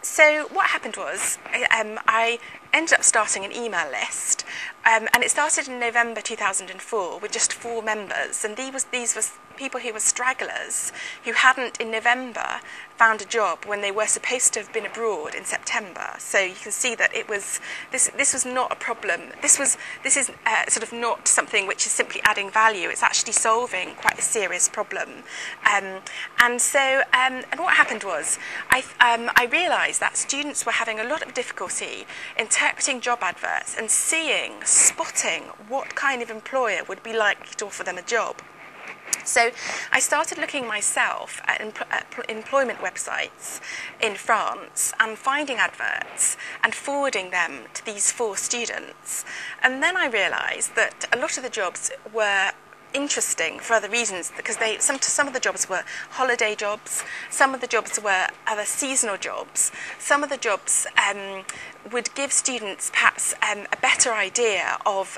So what happened was I ended up starting an email list, and it started in November 2004 with just 4 members, and these were people who were stragglers who hadn't in November found a job when they were supposed to have been abroad in September. So you can see that it was this was not a problem. This is sort of not something which is simply adding value. It's actually solving quite a serious problem. And what happened was I realised that students were having a lot of difficulty interpreting job adverts and spotting what kind of employer would be likely to offer them a job. So I started looking myself at employment websites in France and finding adverts and forwarding them to these 4 students. And then I realised that a lot of the jobs were interesting for other reasons, because some of the jobs were holiday jobs, some of the jobs were other seasonal jobs, some of the jobs would give students perhaps a better idea of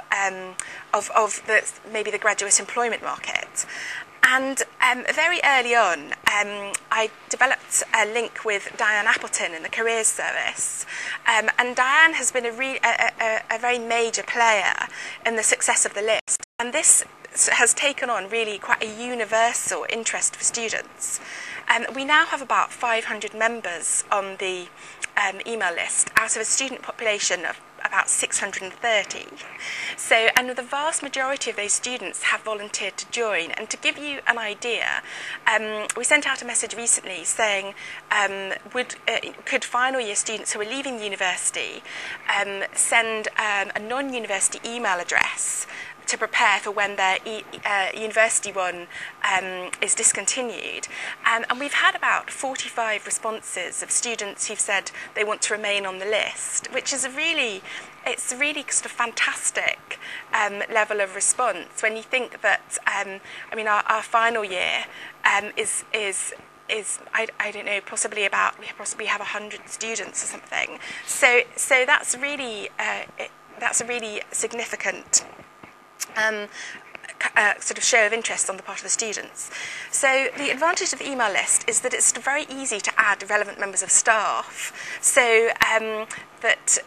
maybe the graduate employment market. And very early on, I developed a link with Diane Appleton in the Careers Service, and Diane has been a very major player in the success of the list, and this has taken on really quite a universal interest for students. We now have about 500 members on the email list out of a student population of about 630. So, and the vast majority of those students have volunteered to join. And to give you an idea, we sent out a message recently saying, could final year students who are leaving the university send a non-university email address to prepare for when their university one is discontinued. And we've had about 45 responses of students who've said they want to remain on the list, which is it's a really sort of fantastic level of response when you think that, our final year is I don't know, we possibly have 100 students or something. So that's really that's a really significant sort of show of interest on the part of the students. So the advantage of the email list is that it's very easy to add relevant members of staff, so that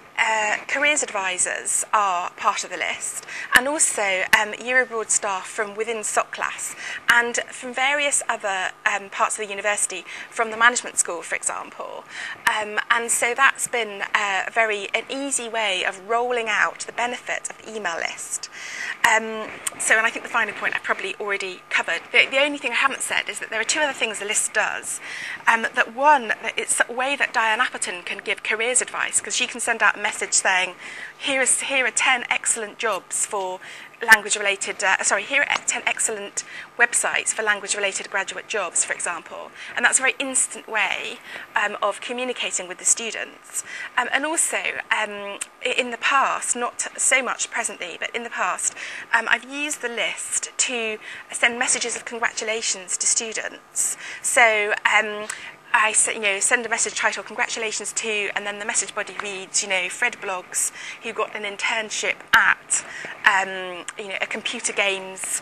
careers advisors are part of the list, and also year abroad staff from within SOC class and from various other parts of the university, from the management school, for example. And so that's been an easy way of rolling out the benefit of the email list. And I think the final point I've probably already covered. The only thing I haven't said is that there are 2 other things the list does. That one, it's a way that Diane Appleton can give careers advice, because she can send out a message saying, here are 10 excellent jobs for language-related, here are 10 excellent websites for language-related graduate jobs, for example. And that's a very instant way of communicating with the students. And also, in the past, not so much presently, but in the past, I've used the list to send messages of congratulations to students. So I send a message titled "Congratulations to," and then the message body reads, Fred blogs who got an internship at, a computer games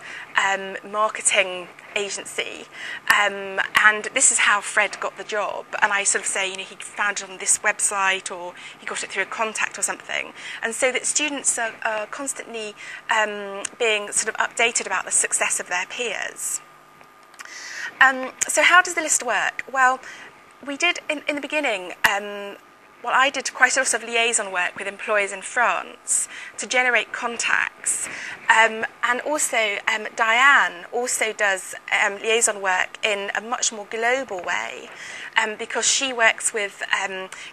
marketing agency, and this is how Fred got the job. And I sort of say, he found it on this website, or he got it through a contact or something. And so that students are constantly being sort of updated about the success of their peers. So how does the list work? Well, we did, in the beginning, I did quite a lot of liaison work with employers in France to generate contacts. And also, Diane also does liaison work in a much more global way, because she works with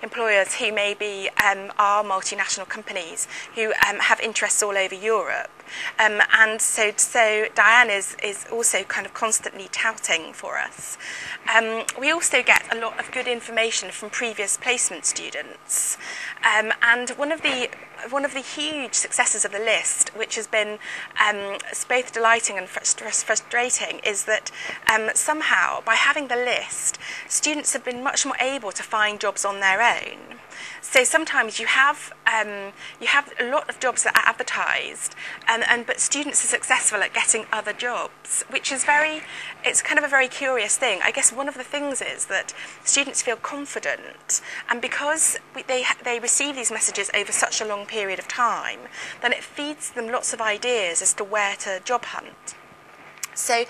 employers who maybe are multinational companies who have interests all over Europe. And so Diane is also kind of constantly touting for us. We also get a lot of good information from previous placement students. And one of the one of the huge successes of the list, which has been both delighting and frustrating, is that somehow by having the list, students have been much more able to find jobs on their own. So sometimes you have a lot of jobs that are advertised, but students are successful at getting other jobs, which is it's kind of a very curious thing. I guess one of the things is that students feel confident, and because they receive these messages over such a long period of time, then it feeds them lots of ideas as to where to job hunt. So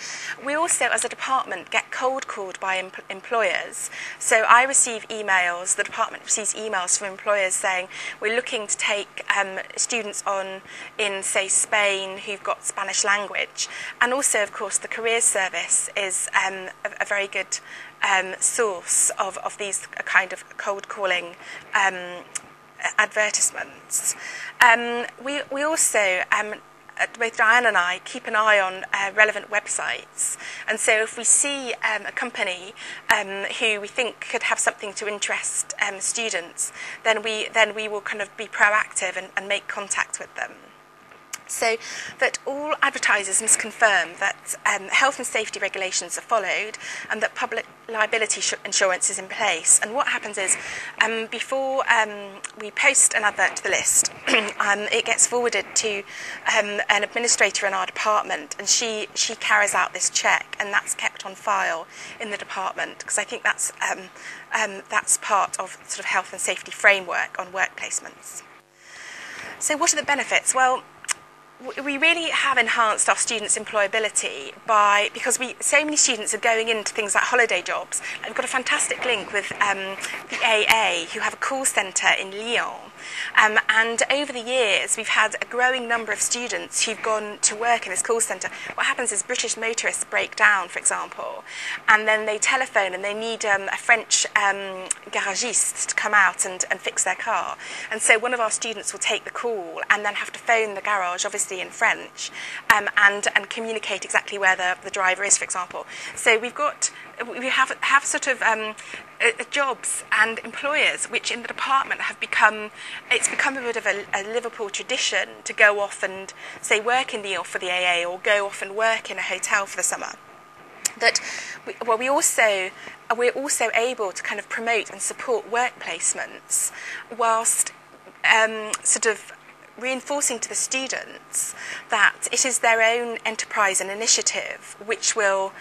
we also, as a department, get cold called by employers. So I receive emails, the department receives emails from employers saying we're looking to take students on in, say, Spain who've got Spanish language. And also, of course, the careers service is a very good source of these kind of cold calling advertisements. We also both Diane and I keep an eye on relevant websites, and so if we see a company who we think could have something to interest students, then we will kind of be proactive and make contact with them. So that all advertisers must confirm that health and safety regulations are followed and that public liability insurance is in place. And what happens is, before we post an advert to the list, it gets forwarded to an administrator in our department, and she carries out this check, and that's kept on file in the department, because I think that's part of sort of health and safety framework on work placements. So what are the benefits? Well, we really have enhanced our students' employability because so many students are going into things like holiday jobs. I've got a fantastic link with the AA, who have a call centre in Lyon. And over the years, we've had a growing number of students who've gone to work in this call centre. What happens is British motorists break down, for example, and then they telephone and they need a French garagiste to come out and fix their car. And so one of our students will take the call and then have to phone the garage, obviously in French, and communicate exactly where the driver is, for example. So we have sort of jobs and employers which in the department have become a bit of a Liverpool tradition to go off and, say, work in Lyon for the AA, or go off and work in a hotel for the summer. That we're also able to kind of promote and support work placements whilst sort of reinforcing to the students that it is their own enterprise and initiative which will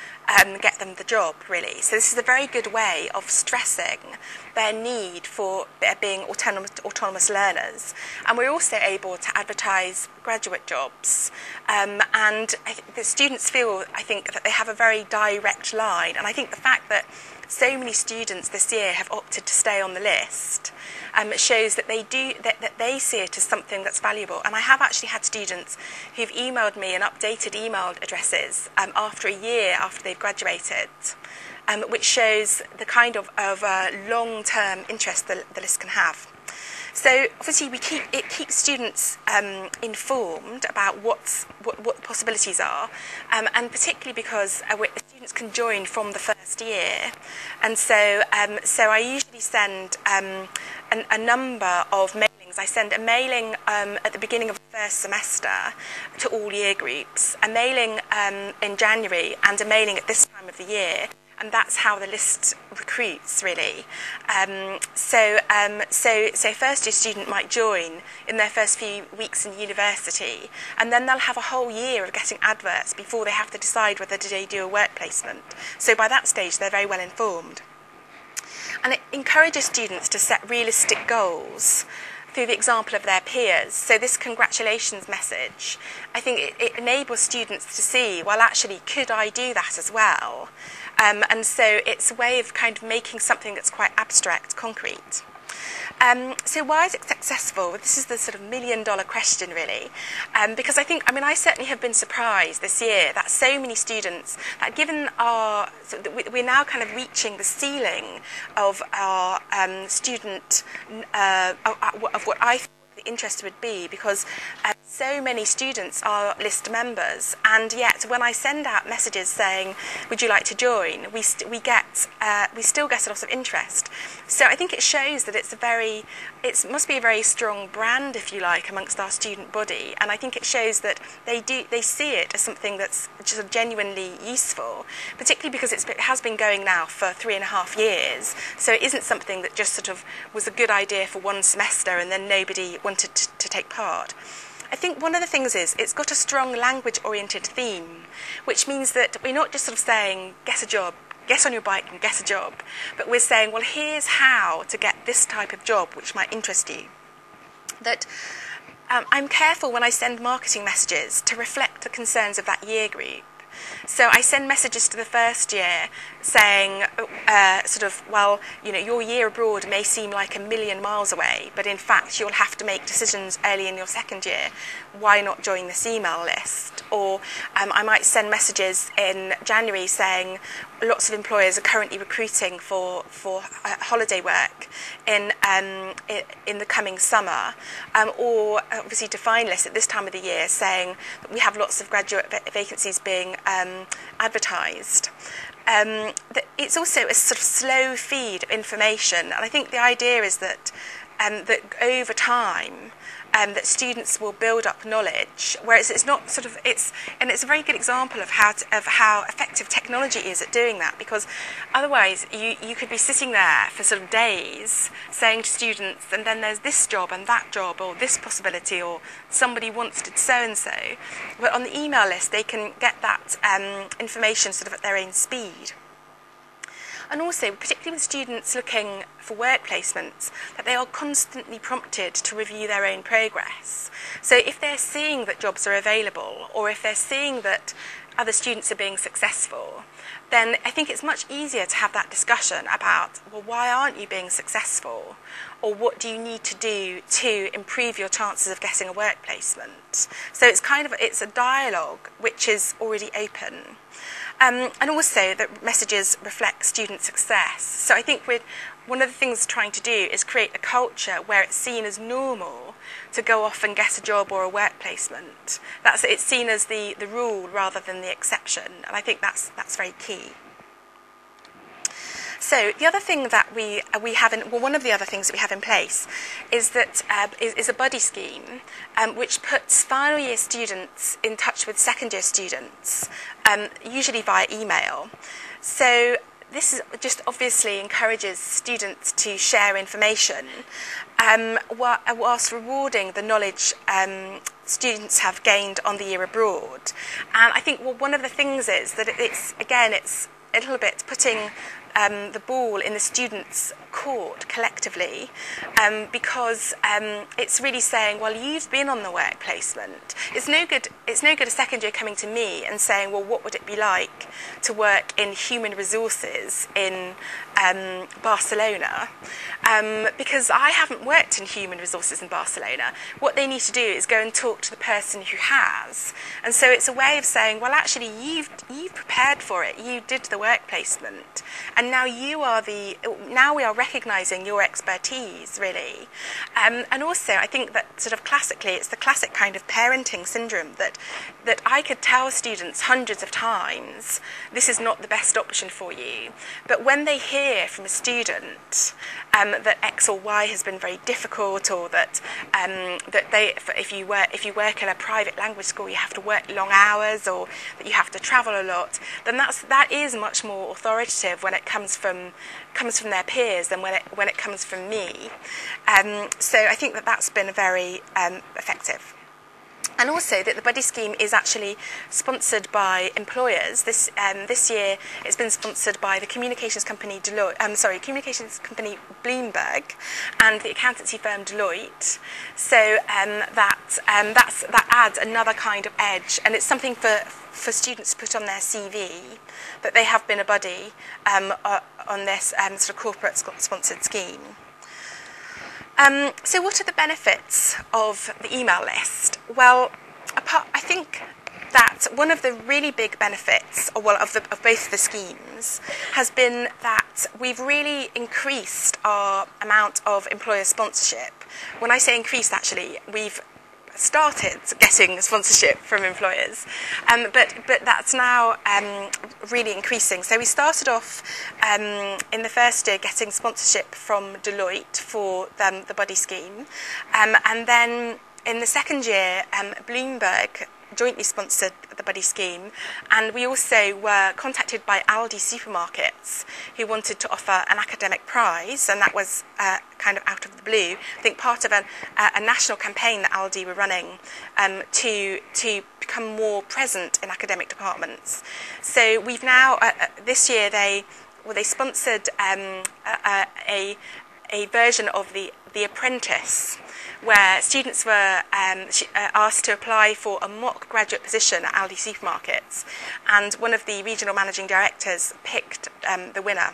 get them the job, really. So this is a very good way of stressing their need for being autonomous learners. And we're also able to advertise graduate jobs. And the students feel, I think, that they have a very direct line. And I think the fact that so many students this year have opted to stay on the list shows that they see it as something that's valuable. And I have actually had students who've emailed me and updated email addresses after a year after they've graduated, which shows the kind of long-term interest the list can have. So obviously it keeps students informed about what the possibilities are, and particularly because students can join from the first year, and so I usually send a number of mailings. I send a mailing at the beginning of the first semester to all year groups, a mailing in January, and a mailing at this time of the year. And that's how the list recruits, really. So first year student might join in their first few weeks in university, and then they'll have a whole year of getting adverts before they have to decide whether they do a work placement. So by that stage, they're very well informed. And it encourages students to set realistic goals through the example of their peers. So this congratulations message, I think it enables students to see, well, actually, could I do that as well? And so it's a way of kind of making something that's quite abstract, concrete. So why is it successful? This is the sort of million-dollar question, really. Because I certainly have been surprised this year that so many students, that given we're now kind of reaching the ceiling of our student, of what I thought the interest would be, because so many students are list members, and yet when I send out messages saying, would you like to join, we still get a lot of interest. So I think it shows that it must be a very strong brand, if you like, amongst our student body, and I think it shows that they see it as something that's just genuinely useful, particularly because it has been going now for 3.5 years, so it isn't something that just sort of was a good idea for one semester and then nobody wanted to take part. I think one of the things is it's got a strong language-oriented theme, which means that we're not just sort of saying, get a job, get on your bike and get a job, but we're saying, well, here's how to get this type of job which might interest you. That I'm careful when I send marketing messages to reflect the concerns of that year group. So I send messages to the first year saying, well, your year abroad may seem like 1,000,000 miles away, but in fact you'll have to make decisions early in your second year. Why not join this email list? Or I might send messages in January saying lots of employers are currently recruiting for holiday work in the coming summer, or obviously to finalists at this time of the year saying that we have lots of graduate vacancies being advertised. It's also a sort of slow feed of information, and I think the idea is that that over time that students will build up knowledge, whereas it's not sort of it's a very good example of how effective technology is at doing that, because otherwise you could be sitting there for sort of days saying to students, and then there's this job and that job, or this possibility, or somebody wants to so and so, but on the email list they can get that information sort of at their own speed. And also, particularly with students looking for work placements, that they are constantly prompted to review their own progress. So if they're seeing that jobs are available, or if they're seeing that other students are being successful, then I think it's much easier to have that discussion about, well, why aren't you being successful? Or what do you need to do to improve your chances of getting a work placement? So it's a dialogue which is already open. And also that messages reflect student success. So I think one of the things we're trying to do is create a culture where it's seen as normal to go off and get a job or a work placement. It's seen as the rule rather than the exception, and I think that's very key. So the other thing that we have one of the other things that we have in place is that is a buddy scheme, which puts final year students in touch with second year students, usually via email. So this is just obviously encourages students to share information, whilst rewarding the knowledge students have gained on the year abroad. And I think one of the things is that it's a little bit putting the ball in the students' court collectively, because it's really saying, well, you've been on the work placement. It's no good a second year coming to me and saying, well, what would it be like to work in human resources in Barcelona, because I haven't worked in human resources in Barcelona. What they need to do is go and talk to the person who has, and so it's a way of saying, well, actually you've prepared for it, you did the work placement, and now we are recognising your expertise, really. And also I think that sort of classically it's the classic kind of parenting syndrome that I could tell students hundreds of times, this is not the best option for you, but when they hear from a student that X or Y has been very difficult, or that if you work in a private language school you have to work long hours, or that you have to travel a lot, then that is much more authoritative when it comes from their peers than when it comes from me. So I think that's been very effective. And also that the buddy scheme is actually sponsored by employers. This year it's been sponsored by the communications company Bloomberg and the accountancy firm Deloitte. So that adds another kind of edge, and it's something for students to put on their CV that they have been a buddy on this sort of corporate sponsored scheme. So what are the benefits of the email list? Well, I think that one of the really big benefits, of both the schemes, has been that we've really increased our amount of employer sponsorship. When I say increased, actually, we've started getting sponsorship from employers, but that's now really increasing. So we started off in the first year getting sponsorship from Deloitte for the buddy scheme, and then in the second year Bloomberg jointly sponsored the buddy scheme, and we also were contacted by Aldi supermarkets who wanted to offer an academic prize, and that was kind of out of the blue. I think part of a national campaign that Aldi were running to become more present in academic departments. So we've now this year they sponsored a version of the Apprentice, where students were asked to apply for a mock graduate position at Aldi supermarkets, and one of the regional managing directors picked the winner,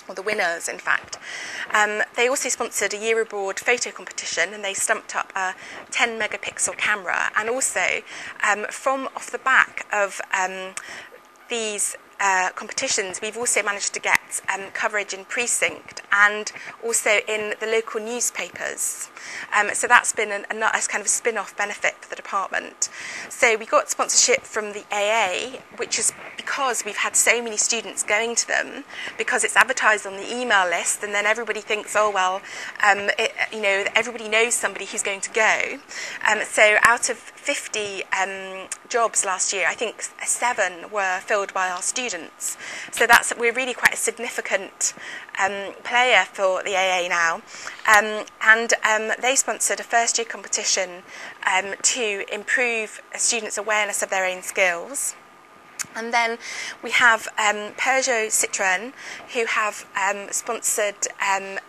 or the winners in fact. They also sponsored a year abroad photo competition, and they stumped up a 10 megapixel camera, and also from off the back of these competitions, we've also managed to get coverage in Precinct and also in the local newspapers. So that's been a kind of spin-off benefit for the department. So we got sponsorship from the AA, which is because we've had so many students going to them, because it's advertised on the email list, and then everybody thinks, oh well, everybody knows somebody who's going to go. So out of 50 jobs last year, I think 7 were filled by our students. So we're really quite a significant player for the AA now. And they sponsored a first-year competition to improve students' awareness of their own skills. And then we have Peugeot Citroën, who have sponsored an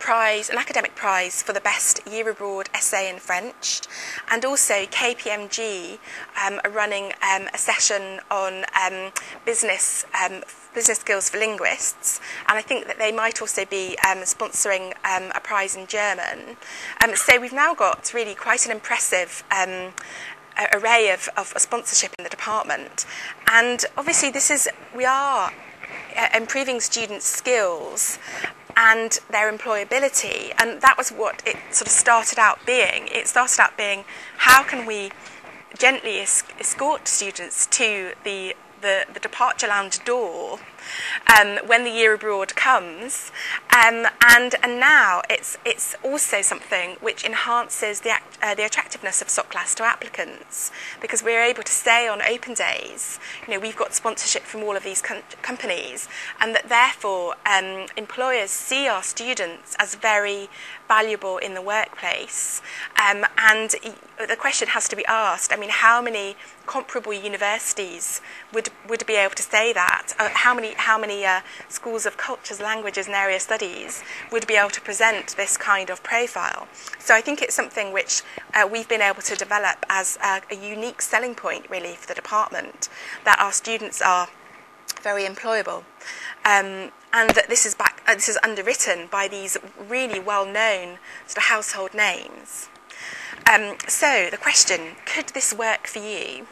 academic prize for the best year abroad essay in French, and also KPMG are running a session on business skills for linguists, and I think that they might also be sponsoring a prize in German. So we've now got really quite an impressive array of sponsorship in the department, and obviously we are improving students' skills and their employability, and that was what it sort of started out being. It started out being, how can we gently escort students to the departure lounge door when the year abroad comes, and now it's also something which enhances the attractiveness of SOCClass to applicants, because we're able to say on open days, we've got sponsorship from all of these companies, and that therefore employers see our students as very valuable in the workplace. And the question has to be asked, how many comparable universities would be able to say that? How many schools of cultures, languages and area studies would be able to present this kind of profile? So I think it's something which we've been able to develop as a unique selling point really for the department, that our students are very employable. And that this is underwritten by these really well-known sort of household names. So the question, could this work for you?